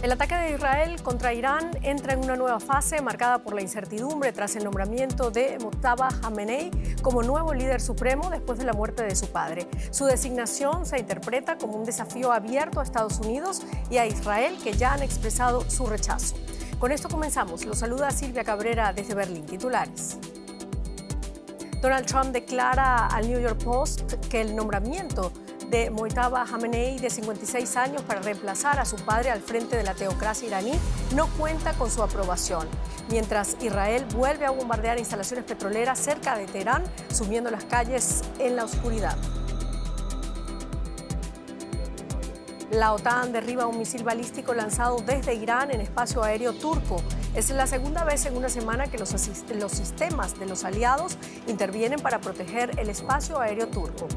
El ataque de Israel contra Irán entra en una nueva fase marcada por la incertidumbre tras el nombramiento de Mojtaba Khamenei como nuevo líder supremo después de la muerte de su padre. Su designación se interpreta como un desafío abierto a Estados Unidos y a Israel, que ya han expresado su rechazo. Con esto comenzamos. Los saluda Silvia Cabrera desde Berlín. Titulares. Donald Trump declara al New York Post que el nombramiento de Mojtaba Khamenei, de 56 años, para reemplazar a su padre al frente de la teocracia iraní, no cuenta con su aprobación. Mientras Israel vuelve a bombardear instalaciones petroleras cerca de Teherán, sumiendo las calles en la oscuridad. La OTAN derriba un misil balístico lanzado desde Irán en espacio aéreo turco. Es la segunda vez en una semana que los sistemas de los aliados intervienen para proteger el espacio aéreo turco.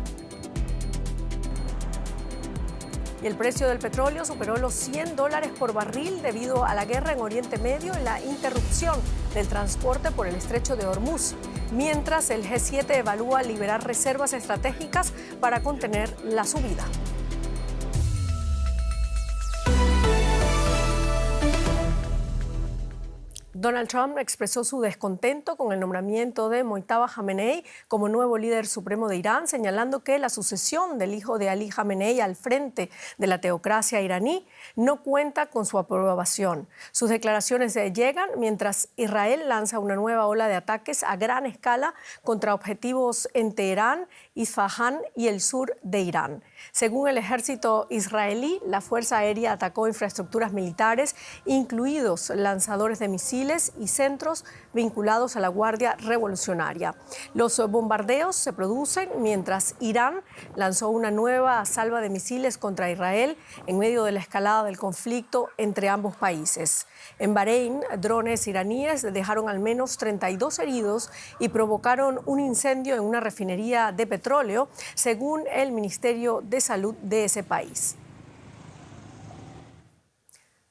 Y el precio del petróleo superó los $100 por barril debido a la guerra en Oriente Medio y la interrupción del transporte por el estrecho de Hormuz, mientras el G7 evalúa liberar reservas estratégicas para contener la subida. Donald Trump expresó su descontento con el nombramiento de Mojtaba Khamenei como nuevo líder supremo de Irán, señalando que la sucesión del hijo de Ali Khamenei al frente de la teocracia iraní no cuenta con su aprobación. Sus declaraciones llegan mientras Israel lanza una nueva ola de ataques a gran escala contra objetivos en Teherán, Isfahán y el sur de Irán. Según el ejército israelí, la Fuerza Aérea atacó infraestructuras militares, incluidos lanzadores de misiles y centros vinculados a la Guardia Revolucionaria. Los bombardeos se producen mientras Irán lanzó una nueva salva de misiles contra Israel en medio de la escalada del conflicto entre ambos países. En Bahrein, drones iraníes dejaron al menos 32 heridos y provocaron un incendio en una refinería de petróleo, según el Ministerio de Salud de ese país.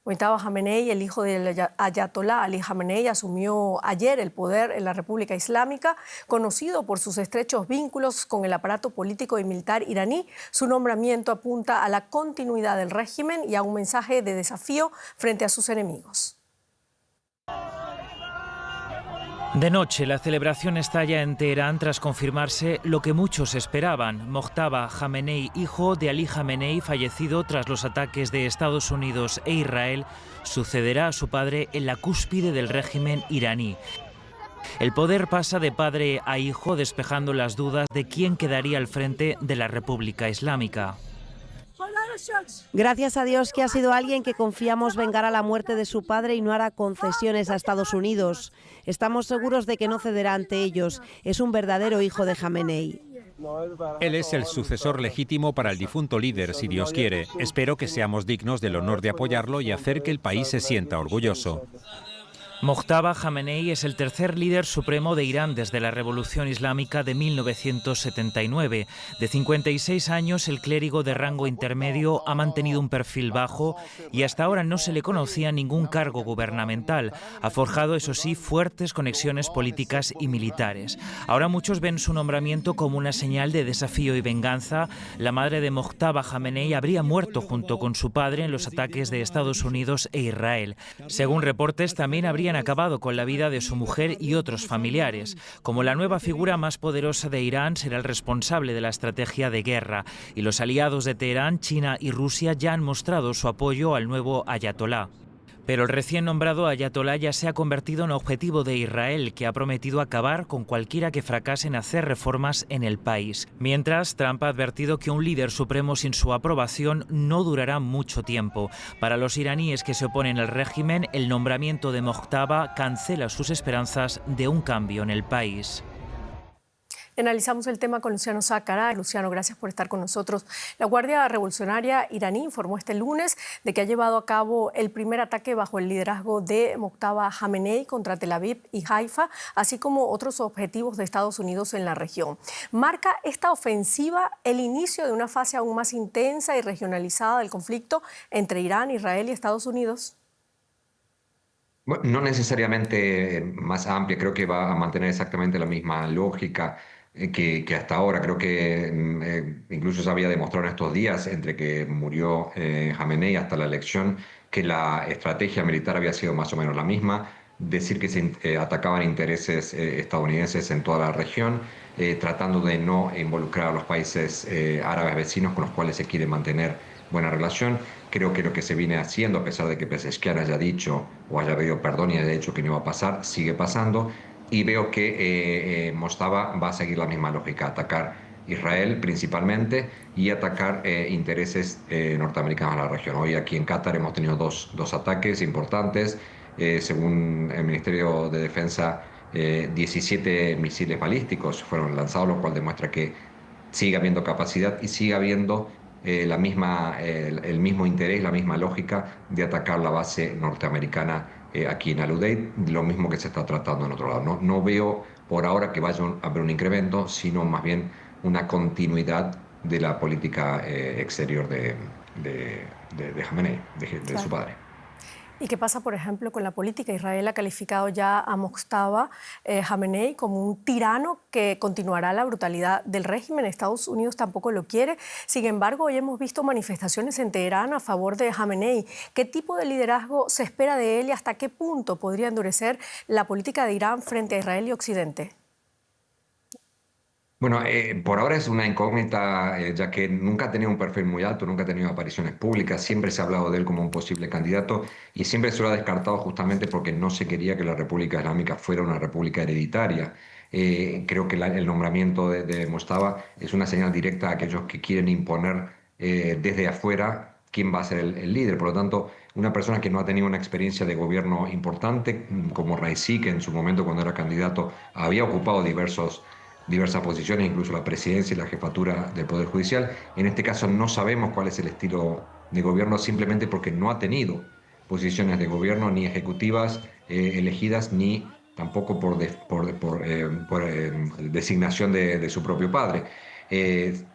Mojtaba Khamenei, el hijo del ayatolá Ali Khamenei, asumió ayer el poder en la República Islámica, conocido por sus estrechos vínculos con el aparato político y militar iraní. Su nombramiento apunta a la continuidad del régimen y a un mensaje de desafío frente a sus enemigos. De noche, la celebración estalla en Teherán tras confirmarse lo que muchos esperaban. Mojtaba Khamenei, hijo de Ali Khamenei, fallecido tras los ataques de Estados Unidos e Israel, sucederá a su padre en la cúspide del régimen iraní. El poder pasa de padre a hijo, despejando las dudas de quién quedaría al frente de la República Islámica. Gracias a Dios que ha sido alguien que confiamos vengará la muerte de su padre y no hará concesiones a Estados Unidos. Estamos seguros de que no cederá ante ellos. Es un verdadero hijo de Khamenei. Él es el sucesor legítimo para el difunto líder, si Dios quiere. Espero que seamos dignos del honor de apoyarlo y hacer que el país se sienta orgulloso. Mojtaba Khamenei es el tercer líder supremo de Irán desde la Revolución Islámica de 1979. De 56 años, el clérigo de rango intermedio ha mantenido un perfil bajo y hasta ahora no se le conocía ningún cargo gubernamental. Ha forjado, eso sí, fuertes conexiones políticas y militares. Ahora muchos ven su nombramiento como una señal de desafío y venganza. La madre de Mojtaba Khamenei habría muerto junto con su padre en los ataques de Estados Unidos e Israel. Según reportes, también habrían acabado con la vida de su mujer y otros familiares. Como la nueva figura más poderosa de Irán, será el responsable de la estrategia de guerra. Y los aliados de Teherán, China y Rusia, ya han mostrado su apoyo al nuevo ayatolá. Pero el recién nombrado ayatolá ya se ha convertido en objetivo de Israel, que ha prometido acabar con cualquiera que fracase en hacer reformas en el país. Mientras, Trump ha advertido que un líder supremo sin su aprobación no durará mucho tiempo. Para los iraníes que se oponen al régimen, el nombramiento de Mojtaba cancela sus esperanzas de un cambio en el país. Analizamos el tema con Luciano Zácara. Luciano, gracias por estar con nosotros. La Guardia Revolucionaria iraní informó este lunes de que ha llevado a cabo el primer ataque bajo el liderazgo de Mojtaba Khamenei contra Tel Aviv y Haifa, así como otros objetivos de Estados Unidos en la región. ¿Marca esta ofensiva el inicio de una fase aún más intensa y regionalizada del conflicto entre Irán, Israel y Estados Unidos? Bueno, no necesariamente más amplia, creo que va a mantener exactamente la misma lógica. que hasta ahora, creo que incluso se había demostrado en estos días, entre que murió Jamenei hasta la elección, que la estrategia militar había sido más o menos la misma, decir que se atacaban intereses estadounidenses en toda la región, tratando de no involucrar a los países árabes vecinos con los cuales se quiere mantener buena relación. Creo que lo que se viene haciendo, a pesar de que Pezeshkian haya dicho o haya pedido perdón y haya dicho que no iba a pasar, sigue pasando. Y veo que Mojtaba va a seguir la misma lógica, atacar Israel principalmente y atacar intereses norteamericanos en la región. Hoy aquí en Qatar hemos tenido dos ataques importantes. Según el Ministerio de Defensa, 17 misiles balísticos fueron lanzados, lo cual demuestra que sigue habiendo capacidad y sigue habiendo el mismo interés, la misma lógica de atacar la base norteamericana aquí en Al-Udeid, lo mismo que se está tratando en otro lado. No veo por ahora que vaya a haber un incremento, sino más bien una continuidad de la política exterior de Jamenei, de su padre. ¿Y qué pasa, por ejemplo, con la política? Israel ha calificado ya a Mojtaba Jamenei como un tirano que continuará la brutalidad del régimen. Estados Unidos tampoco lo quiere. Sin embargo, hoy hemos visto manifestaciones en Teherán a favor de Jamenei. ¿Qué tipo de liderazgo se espera de él y hasta qué punto podría endurecer la política de Irán frente a Israel y Occidente? Bueno, por ahora es una incógnita, ya que nunca ha tenido un perfil muy alto, nunca ha tenido apariciones públicas, siempre se ha hablado de él como un posible candidato y siempre se lo ha descartado justamente porque no se quería que la República Islámica fuera una república hereditaria. Creo que el nombramiento de Mojtaba es una señal directa a aquellos que quieren imponer desde afuera quién va a ser el líder. Por lo tanto, una persona que no ha tenido una experiencia de gobierno importante, como Raisi, que en su momento cuando era candidato había ocupado diversas posiciones, incluso la presidencia y la jefatura del Poder Judicial. En este caso no sabemos cuál es el estilo de gobierno simplemente porque no ha tenido posiciones de gobierno ni ejecutivas elegidas ni tampoco por designación de su propio padre.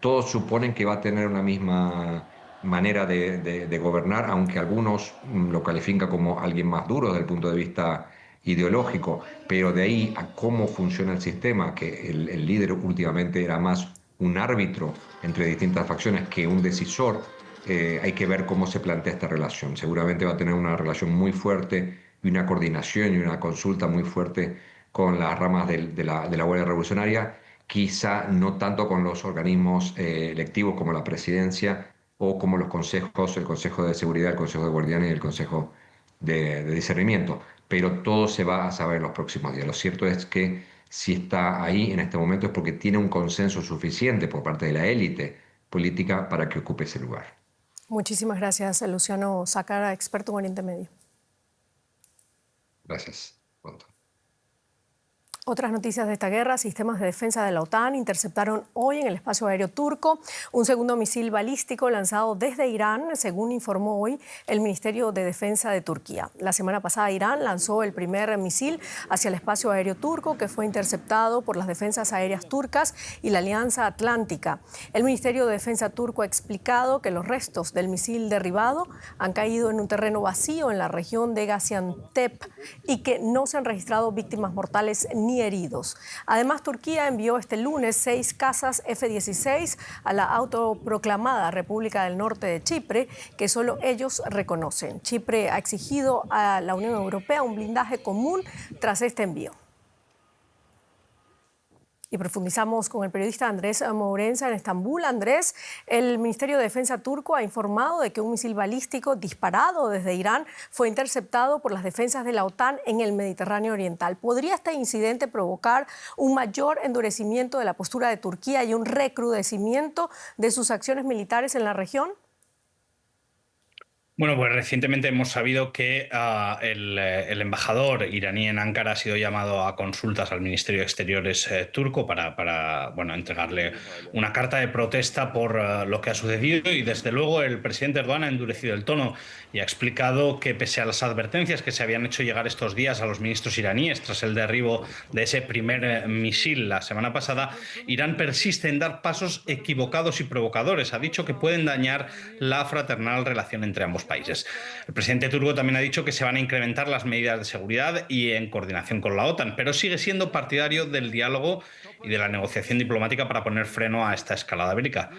Todos suponen que va a tener una misma manera de gobernar, aunque algunos lo califican como alguien más duro desde el punto de vista ideológico, pero de ahí a cómo funciona el sistema, que el líder últimamente era más un árbitro entre distintas facciones que un decisor, hay que ver cómo se plantea esta relación. Seguramente va a tener una relación muy fuerte y una coordinación y una consulta muy fuerte con las ramas de la Guardia Revolucionaria, quizá no tanto con los organismos electivos como la presidencia o como los consejos, el Consejo de Seguridad, el Consejo de Guardianes y el Consejo de discernimiento, pero todo se va a saber en los próximos días. Lo cierto es que si está ahí en este momento es porque tiene un consenso suficiente por parte de la élite política para que ocupe ese lugar. Muchísimas gracias, Luciano Sácara, experto en Oriente Medio. Gracias. Otras noticias de esta guerra: sistemas de defensa de la OTAN interceptaron hoy en el espacio aéreo turco un segundo misil balístico lanzado desde Irán, según informó hoy el Ministerio de Defensa de Turquía. La semana pasada Irán lanzó el primer misil hacia el espacio aéreo turco, que fue interceptado por las defensas aéreas turcas y la Alianza Atlántica. El Ministerio de Defensa turco ha explicado que los restos del misil derribado han caído en un terreno vacío en la región de Gaziantep y que no se han registrado víctimas mortales ni heridos. Además, Turquía envió este lunes 6 cazas F-16 a la autoproclamada República del Norte de Chipre, que solo ellos reconocen. Chipre ha exigido a la Unión Europea un blindaje común tras este envío. Y profundizamos con el periodista Andrés Mourenza en Estambul. Andrés, el Ministerio de Defensa turco ha informado de que un misil balístico disparado desde Irán fue interceptado por las defensas de la OTAN en el Mediterráneo Oriental. ¿Podría este incidente provocar un mayor endurecimiento de la postura de Turquía y un recrudecimiento de sus acciones militares en la región? Bueno, pues recientemente hemos sabido que el embajador iraní en Ankara ha sido llamado a consultas al Ministerio de Exteriores turco para entregarle una carta de protesta por lo que ha sucedido, y desde luego el presidente Erdogan ha endurecido el tono y ha explicado que pese a las advertencias que se habían hecho llegar estos días a los ministros iraníes tras el derribo de ese primer misil la semana pasada, Irán persiste en dar pasos equivocados y provocadores. Ha dicho que pueden dañar la fraternal relación entre ambos países. El presidente turco también ha dicho que se van a incrementar las medidas de seguridad y en coordinación con la OTAN, pero sigue siendo partidario del diálogo y de la negociación diplomática para poner freno a esta escalada bélica.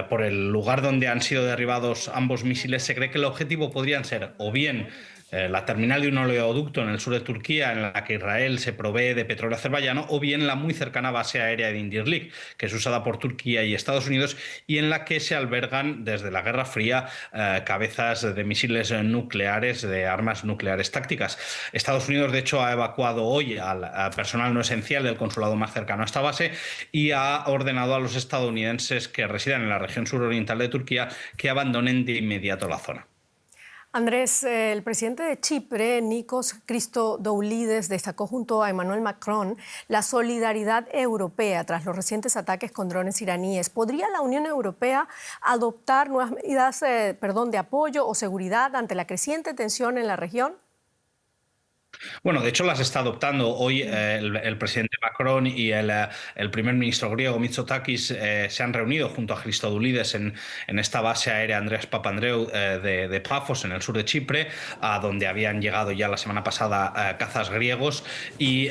Por el lugar donde han sido derribados ambos misiles, se cree que el objetivo podrían ser o bien la terminal de un oleoducto en el sur de Turquía, en la que Israel se provee de petróleo azerbaiyano, o bien la muy cercana base aérea de Incirlik, que es usada por Turquía y Estados Unidos y en la que se albergan desde la Guerra Fría cabezas de misiles nucleares, de armas nucleares tácticas. Estados Unidos, de hecho, ha evacuado hoy al personal no esencial del consulado más cercano a esta base y ha ordenado a los estadounidenses que residan en la región suroriental de Turquía que abandonen de inmediato la zona. Andrés, el presidente de Chipre, Nikos Christodoulides, destacó junto a Emmanuel Macron la solidaridad europea tras los recientes ataques con drones iraníes. ¿Podría la Unión Europea adoptar nuevas medidas de apoyo o seguridad ante la creciente tensión en la región? Bueno, de hecho las está adoptando. Hoy el presidente Macron y el primer ministro griego Mitsotakis se han reunido junto a Christodoulides en esta base aérea Andreas Papandreou de Pafos, en el sur de Chipre, a donde habían llegado ya la semana pasada cazas griegos y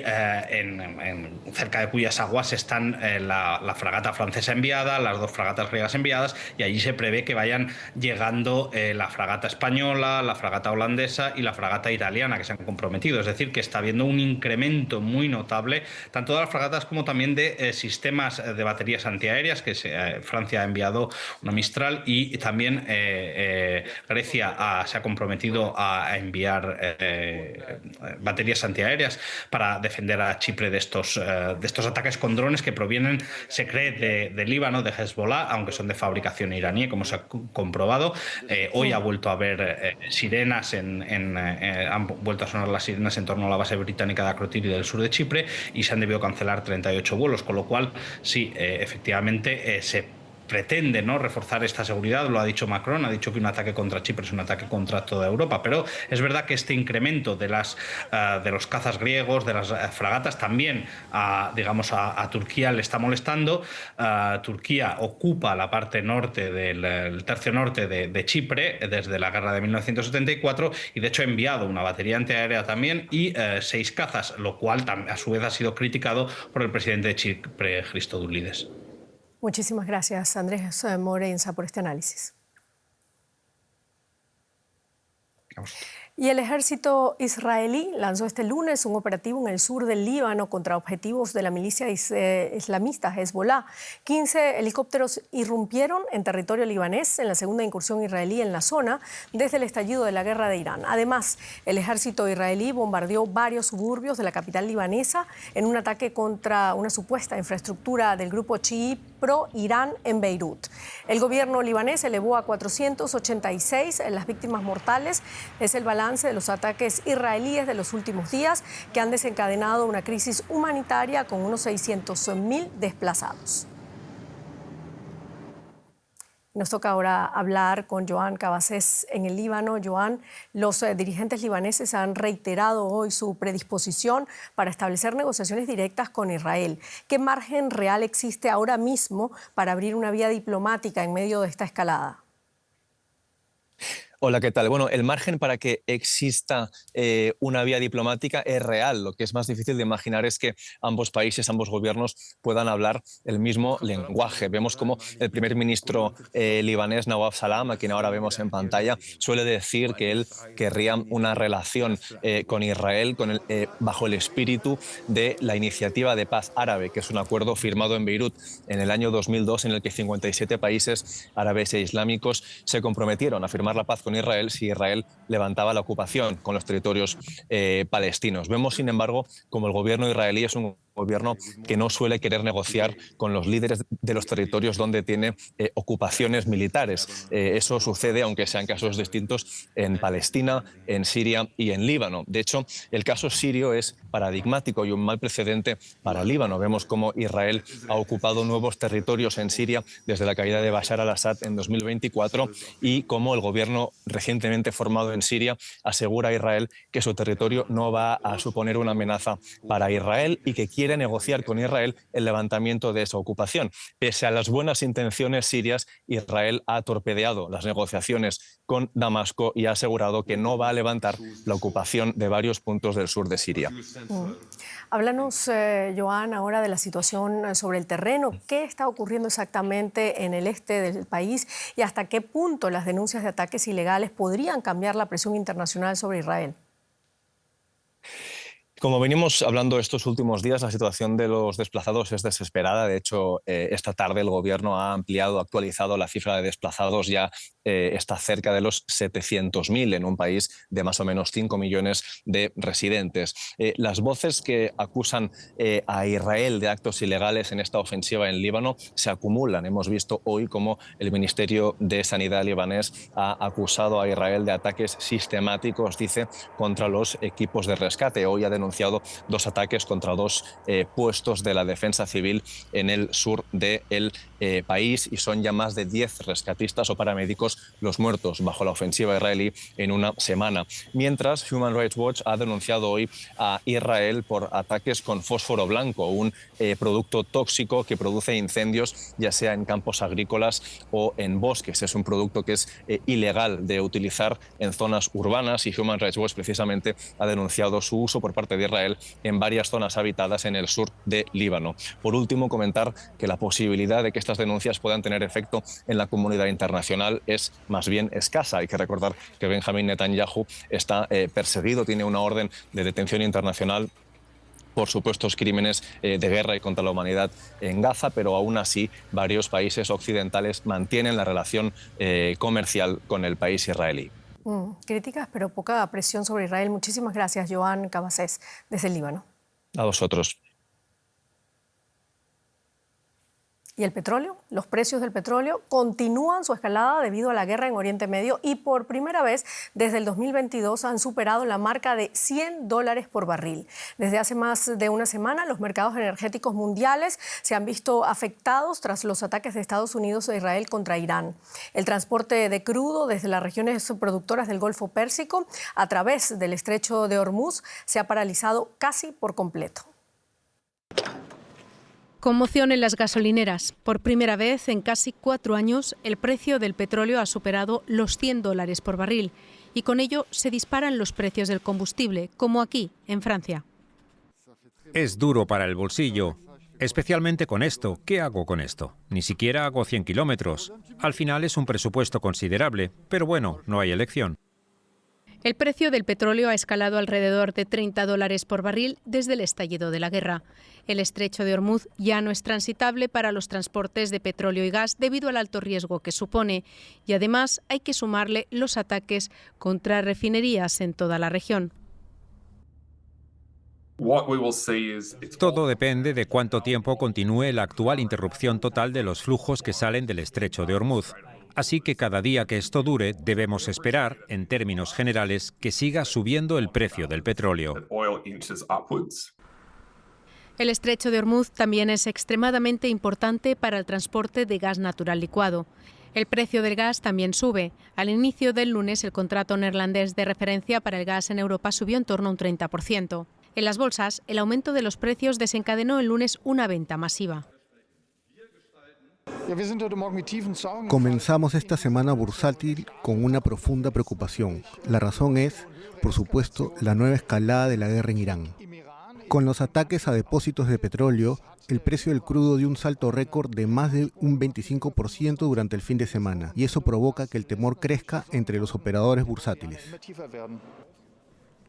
cerca de cuyas aguas están la fragata francesa enviada, las 2 fragatas griegas enviadas, y allí se prevé que vayan llegando la fragata española, la fragata holandesa y la fragata italiana, que se han comprometido. Es decir, que está habiendo un incremento muy notable, tanto de las fragatas como también de sistemas de baterías antiaéreas, que Francia ha enviado una Mistral, y también Grecia se ha comprometido a enviar baterías antiaéreas para defender a Chipre de estos ataques con drones que provienen, se cree, de Líbano, de Hezbollah, aunque son de fabricación iraní, como se ha comprobado. Hoy ha vuelto a haber sirenas, han vuelto a sonar las sirenas en torno a la base británica de Akrotiri del sur de Chipre, y se han debido cancelar 38 vuelos, con lo cual sí, efectivamente se pretende, ¿no?, reforzar esta seguridad. Lo ha dicho Macron, ha dicho que un ataque contra Chipre es un ataque contra toda Europa, pero es verdad que este incremento de los cazas griegos, de las fragatas, también a Turquía le está molestando. Turquía ocupa la parte norte el tercio norte de Chipre desde la guerra de 1974, y de hecho ha enviado una batería antiaérea también y 6 cazas, lo cual a su vez ha sido criticado por el presidente de Chipre, Christodoulides. Muchísimas gracias, Andrés Morenza, por este análisis. Y el ejército israelí lanzó este lunes un operativo en el sur del Líbano contra objetivos de la milicia islamista Hezbollah. 15 helicópteros irrumpieron en territorio libanés en la segunda incursión israelí en la zona desde el estallido de la guerra de Irán. Además, el ejército israelí bombardeó varios suburbios de la capital libanesa en un ataque contra una supuesta infraestructura del grupo chií pro-Irán en Beirut. El gobierno libanés elevó a 486 las víctimas mortales. Es el balance de los ataques israelíes de los últimos días, que han desencadenado una crisis humanitaria con unos 600.000 desplazados. Nos toca ahora hablar con Joan Cabasés en el Líbano. Joan, los dirigentes libaneses han reiterado hoy su predisposición para establecer negociaciones directas con Israel. ¿Qué margen real existe ahora mismo para abrir una vía diplomática en medio de esta escalada? Hola, ¿qué tal? Bueno, el margen para que exista una vía diplomática es real. Lo que es más difícil de imaginar es que ambos países, ambos gobiernos puedan hablar el mismo lenguaje. Vemos como el primer ministro libanés, Nawaf Salam, a quien ahora vemos en pantalla, suele decir que él querría una relación con Israel bajo el espíritu de la Iniciativa de Paz Árabe, que es un acuerdo firmado en Beirut en el año 2002, en el que 57 países árabes e islámicos se comprometieron a firmar la paz con Israel si Israel levantaba la ocupación con los territorios palestinos. Vemos, sin embargo, como el gobierno israelí es un gobierno que no suele querer negociar con los líderes de los territorios donde tiene ocupaciones militares. Eso sucede, aunque sean casos distintos, en Palestina, en Siria y en Líbano. De hecho, el caso sirio es paradigmático y un mal precedente para Líbano. Vemos cómo Israel ha ocupado nuevos territorios en Siria desde la caída de Bashar al-Assad en 2024 y cómo el gobierno recientemente formado en Siria asegura a Israel que su territorio no va a suponer una amenaza para Israel y que quiere quiere negociar con Israel el levantamiento de esa ocupación. Pese a las buenas intenciones sirias, Israel ha torpedeado las negociaciones con Damasco y ha asegurado que no va a levantar la ocupación de varios puntos del sur de Siria. Háblanos, Joan, ahora de la situación sobre el terreno. ¿Qué está ocurriendo exactamente en el este del país y hasta qué punto las denuncias de ataques ilegales podrían cambiar la presión internacional sobre Israel? Como venimos hablando estos últimos días, la situación de los desplazados es desesperada. De hecho, esta tarde el gobierno ha actualizado la cifra de desplazados, ya está cerca de los 700.000 en un país de más o menos 5 millones de residentes. Las voces que acusan a Israel de actos ilegales en esta ofensiva en Líbano se acumulan. Hemos visto hoy cómo el Ministerio de Sanidad libanés ha acusado a Israel de ataques sistemáticos, dice, contra los equipos de rescate. Hoy ha denunciado 2 ataques contra 2 puestos de la defensa civil en el sur del país, y son ya más de 10 rescatistas o paramédicos los muertos bajo la ofensiva israelí en una semana. Mientras, Human Rights Watch ha denunciado hoy a Israel por ataques con fósforo blanco, un producto tóxico que produce incendios ya sea en campos agrícolas o en bosques. Es un producto que es ilegal de utilizar en zonas urbanas, y Human Rights Watch precisamente ha denunciado su uso por parte de Israel en varias zonas habitadas en el sur de Líbano. Por último, comentar que la posibilidad de que estas denuncias puedan tener efecto en la comunidad internacional es más bien escasa. Hay que recordar que Benjamin Netanyahu está perseguido, tiene una orden de detención internacional por supuestos crímenes de guerra y contra la humanidad en Gaza, pero aún así varios países occidentales mantienen la relación comercial con el país israelí. Críticas, pero poca presión sobre Israel. Muchísimas gracias, Joan Cabasés, desde el Líbano. A vosotros. ¿Y el petróleo? Los precios del petróleo continúan su escalada debido a la guerra en Oriente Medio y por primera vez desde el 2022 han superado la marca de $100 por barril. Desde hace más de una semana los mercados energéticos mundiales se han visto afectados tras los ataques de Estados Unidos e Israel contra Irán. El transporte de crudo desde las regiones productoras del Golfo Pérsico a través del Estrecho de Hormuz se ha paralizado casi por completo. Conmoción en las gasolineras. Por primera vez en casi 4 años, el precio del petróleo ha superado los $100 por barril y con ello se disparan los precios del combustible, como aquí, en Francia. Es duro para el bolsillo, especialmente con esto. ¿Qué hago con esto? Ni siquiera hago 100 kilómetros. Al final es un presupuesto considerable, pero bueno, no hay elección. El precio del petróleo ha escalado alrededor de $30 por barril desde el estallido de la guerra. El estrecho de Hormuz ya no es transitable para los transportes de petróleo y gas debido al alto riesgo que supone. Y además hay que sumarle los ataques contra refinerías en toda la región. Todo depende de cuánto tiempo continúe la actual interrupción total de los flujos que salen del estrecho de Hormuz. Así que cada día que esto dure, debemos esperar, en términos generales, que siga subiendo el precio del petróleo. El estrecho de Hormuz también es extremadamente importante para el transporte de gas natural licuado. El precio del gas también sube. Al inicio del lunes, el contrato neerlandés de referencia para el gas en Europa subió en torno a un 30%. En las bolsas, el aumento de los precios desencadenó el lunes una venta masiva. Comenzamos esta semana bursátil con una profunda preocupación. La razón es, por supuesto, la nueva escalada de la guerra en Irán. Con los ataques a depósitos de petróleo, el precio del crudo dio un salto récord de más de un 25% durante el fin de semana, y eso provoca que el temor crezca entre los operadores bursátiles.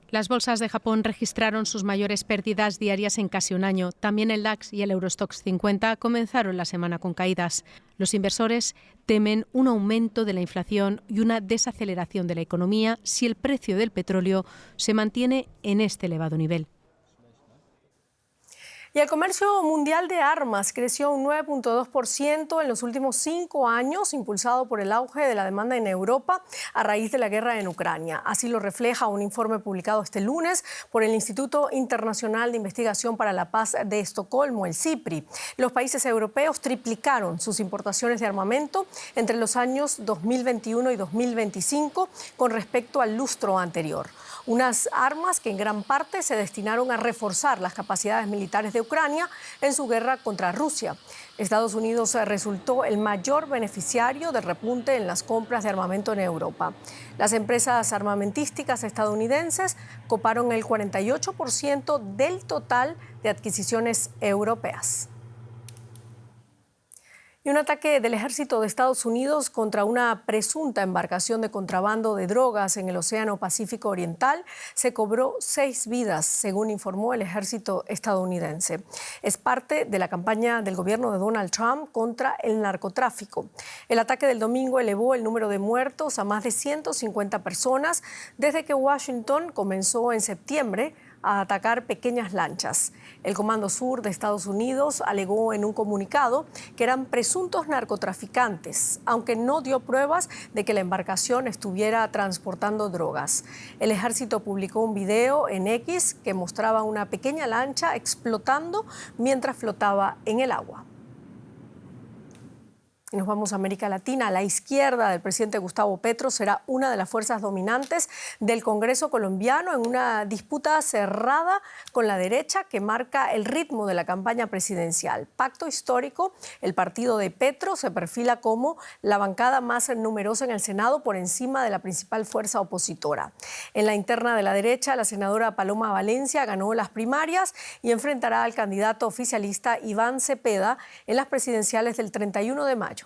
Las bolsas de Japón registraron sus mayores pérdidas diarias en casi un año. También el DAX y el Eurostoxx 50 comenzaron la semana con caídas. Los inversores temen un aumento de la inflación y una desaceleración de la economía si el precio del petróleo se mantiene en este elevado nivel. Y el comercio mundial de armas creció un 9.2% en los últimos 5 años, impulsado por el auge de la demanda en Europa a raíz de la guerra en Ucrania. Así lo refleja un informe publicado este lunes por el Instituto Internacional de Investigación para la Paz de Estocolmo, el CIPRI. Los países europeos triplicaron sus importaciones de armamento entre los años 2021 y 2025 con respecto al lustro anterior. Unas armas que en gran parte se destinaron a reforzar las capacidades militares de de Ucrania en su guerra contra Rusia. Estados Unidos resultó el mayor beneficiario del repunte en las compras de armamento en Europa. Las empresas armamentísticas estadounidenses coparon el 48% del total de adquisiciones europeas. Y un ataque del ejército de Estados Unidos contra una presunta embarcación de contrabando de drogas en el Océano Pacífico Oriental se cobró 6 vidas, según informó el ejército estadounidense. Es parte de la campaña del gobierno de Donald Trump contra el narcotráfico. El ataque del domingo elevó el número de muertos a más de 150 personas desde que Washington comenzó en septiembre a atacar pequeñas lanchas. El Comando Sur de Estados Unidos alegó en un comunicado que eran presuntos narcotraficantes, aunque no dio pruebas de que la embarcación estuviera transportando drogas. El ejército publicó un video en X que mostraba una pequeña lancha explotando mientras flotaba en el agua. Y nos vamos a América Latina. La izquierda del presidente Gustavo Petro será una de las fuerzas dominantes del Congreso colombiano en una disputa cerrada con la derecha que marca el ritmo de la campaña presidencial. Pacto histórico, el partido de Petro se perfila como la bancada más numerosa en el Senado por encima de la principal fuerza opositora. En la interna de la derecha, la senadora Paloma Valencia ganó las primarias y enfrentará al candidato oficialista Iván Cepeda en las presidenciales del 31 de mayo.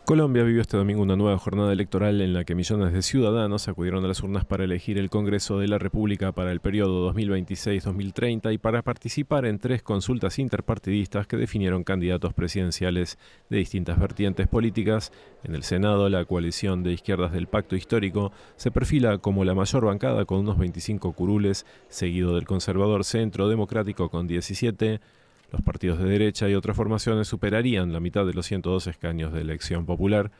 Colombia vivió este domingo una nueva jornada electoral en la que millones de ciudadanos acudieron a las urnas para elegir el Congreso de la República para el periodo 2026-2030 y para participar en 3 consultas interpartidistas que definieron candidatos presidenciales de distintas vertientes políticas. En el Senado, la coalición de izquierdas del Pacto Histórico se perfila como la mayor bancada con unos 25 curules, seguido del conservador Centro Democrático con 17. Los partidos de derecha y otras formaciones superarían la mitad de los 102 escaños de elección popular.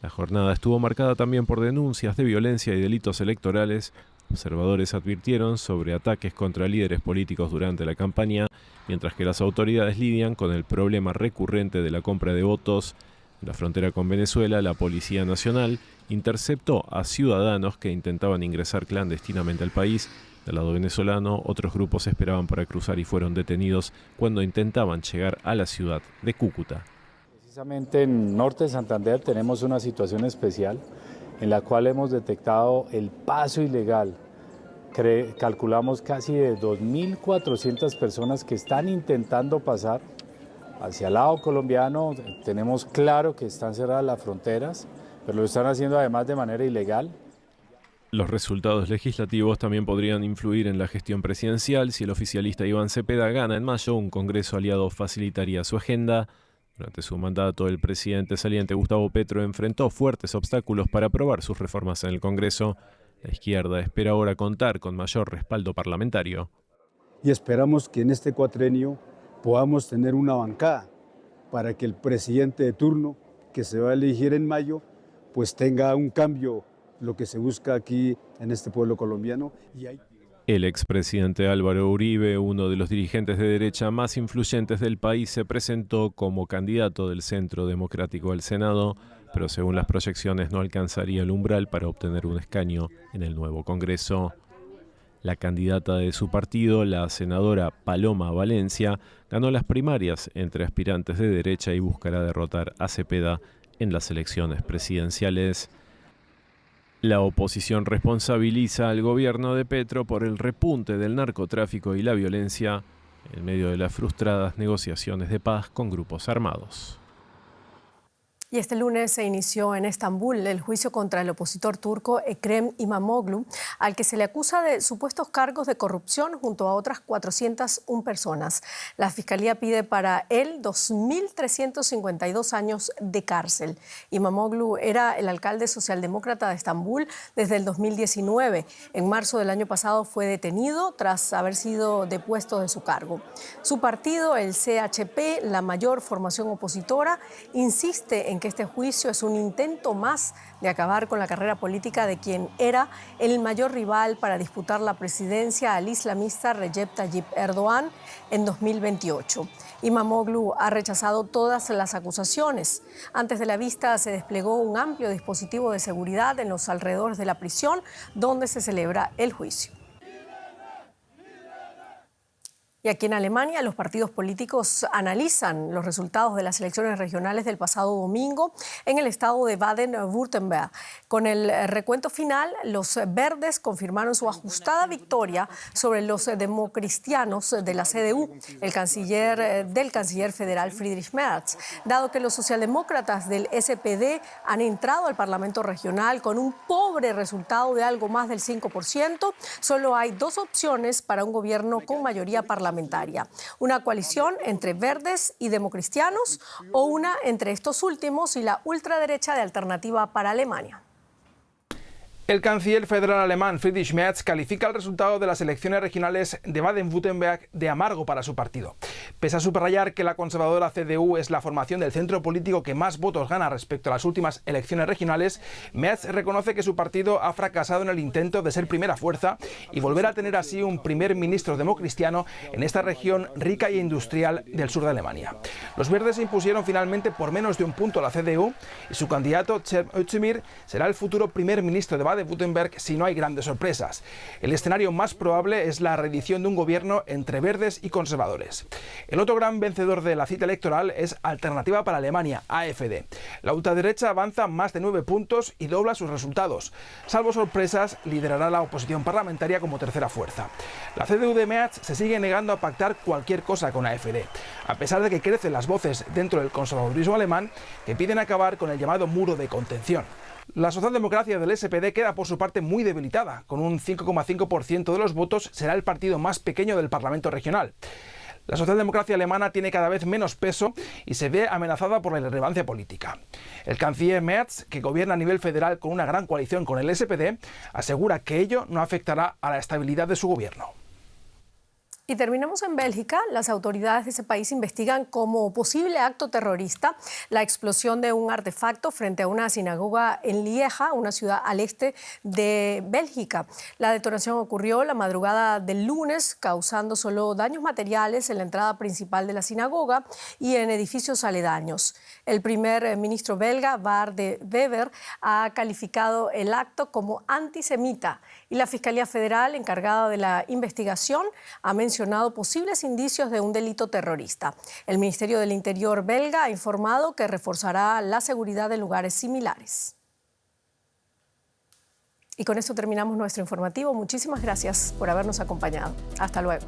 La jornada estuvo marcada también por denuncias de violencia y delitos electorales. Observadores advirtieron sobre ataques contra líderes políticos durante la campaña, mientras que las autoridades lidian con el problema recurrente de la compra de votos. En la frontera con Venezuela, la Policía Nacional interceptó a ciudadanos que intentaban ingresar clandestinamente al país. Del lado venezolano, otros grupos esperaban para cruzar y fueron detenidos cuando intentaban llegar a la ciudad de Cúcuta. Precisamente en Norte de Santander tenemos una situación especial en la cual hemos detectado el paso ilegal. Calculamos casi de 2.400 personas que están intentando pasar hacia el lado colombiano. Tenemos claro que están cerradas las fronteras, pero lo están haciendo además de manera ilegal. Los resultados legislativos también podrían influir en la gestión presidencial. Si el oficialista Iván Cepeda gana en mayo, un Congreso aliado facilitaría su agenda. Durante su mandato, el presidente saliente Gustavo Petro enfrentó fuertes obstáculos para aprobar sus reformas en el Congreso. La izquierda espera ahora contar con mayor respaldo parlamentario. Y esperamos que en este cuatrenio podamos tener una bancada para que el presidente de turno, que se va a elegir en mayo, pues tenga un cambio, lo que se busca aquí en este pueblo colombiano. El expresidente Álvaro Uribe, uno de los dirigentes de derecha más influyentes del país, se presentó como candidato del Centro Democrático al Senado, pero según las proyecciones no alcanzaría el umbral para obtener un escaño en el nuevo Congreso. La candidata de su partido, la senadora Paloma Valencia, ganó las primarias entre aspirantes de derecha y buscará derrotar a Cepeda en las elecciones presidenciales. La oposición responsabiliza al gobierno de Petro por el repunte del narcotráfico y la violencia en medio de las frustradas negociaciones de paz con grupos armados. Y este lunes se inició en Estambul el juicio contra el opositor turco Ekrem İmamoğlu, al que se le acusa de supuestos cargos de corrupción junto a otras 401 personas. La Fiscalía pide para él 2.352 años de cárcel. İmamoğlu era el alcalde socialdemócrata de Estambul desde el 2019. En marzo del año pasado fue detenido tras haber sido depuesto de su cargo. Su partido, el CHP, la mayor formación opositora, insiste en que este juicio es un intento más de acabar con la carrera política de quien era el mayor rival para disputar la presidencia al islamista Recep Tayyip Erdoğan en 2028. İmamoğlu ha rechazado todas las acusaciones. Antes de la vista se desplegó un amplio dispositivo de seguridad en los alrededores de la prisión donde se celebra el juicio. Y aquí en Alemania los partidos políticos analizan los resultados de las elecciones regionales del pasado domingo en el estado de Baden-Württemberg. Con el recuento final, los verdes confirmaron su ajustada victoria sobre los democristianos de la CDU, del canciller federal Friedrich Merz. Dado que los socialdemócratas del SPD han entrado al Parlamento regional con un pobre resultado de algo más del 5%, solo hay dos opciones para un gobierno con mayoría parlamentaria. Una coalición entre verdes y democristianos o una entre estos últimos y la ultraderecha de Alternativa para Alemania. El canciller federal alemán Friedrich Merz califica el resultado de las elecciones regionales de Baden-Württemberg de amargo para su partido. Pese a subrayar que la conservadora CDU es la formación del centro político que más votos gana respecto a las últimas elecciones regionales, Merz reconoce que su partido ha fracasado en el intento de ser primera fuerza y volver a tener así un primer ministro democristiano en esta región rica e industrial del sur de Alemania. Los verdes impusieron finalmente por menos de un punto a la CDU y su candidato Cem Özdemir será el futuro primer ministro de Baden-Württemberg si no hay grandes sorpresas. El escenario más probable es la reedición de un gobierno entre verdes y conservadores. El otro gran vencedor de la cita electoral es Alternativa para Alemania, AfD. La ultraderecha avanza más de 9 puntos y dobla sus resultados. Salvo sorpresas, liderará la oposición parlamentaria como tercera fuerza. La CDU de Merz se sigue negando a pactar cualquier cosa con AfD, a pesar de que crecen las voces dentro del conservadurismo alemán que piden acabar con el llamado muro de contención. La socialdemocracia del SPD queda por su parte muy debilitada. Con un 5,5% de los votos será el partido más pequeño del Parlamento regional. La socialdemocracia alemana tiene cada vez menos peso y se ve amenazada por la irrelevancia política. El canciller Merz, que gobierna a nivel federal con una gran coalición con el SPD, asegura que ello no afectará a la estabilidad de su gobierno. Y terminamos en Bélgica. Las autoridades de ese país investigan como posible acto terrorista la explosión de un artefacto frente a una sinagoga en Lieja, una ciudad al este de Bélgica. La detonación ocurrió la madrugada del lunes, causando solo daños materiales en la entrada principal de la sinagoga y en edificios aledaños. El primer ministro belga, Bart de Wever, ha calificado el acto como antisemita y la Fiscalía Federal, encargada de la investigación, ha mencionado posibles indicios de un delito terrorista. El Ministerio del Interior belga ha informado que reforzará la seguridad en lugares similares. Y con esto terminamos nuestro informativo. Muchísimas gracias por habernos acompañado. Hasta luego.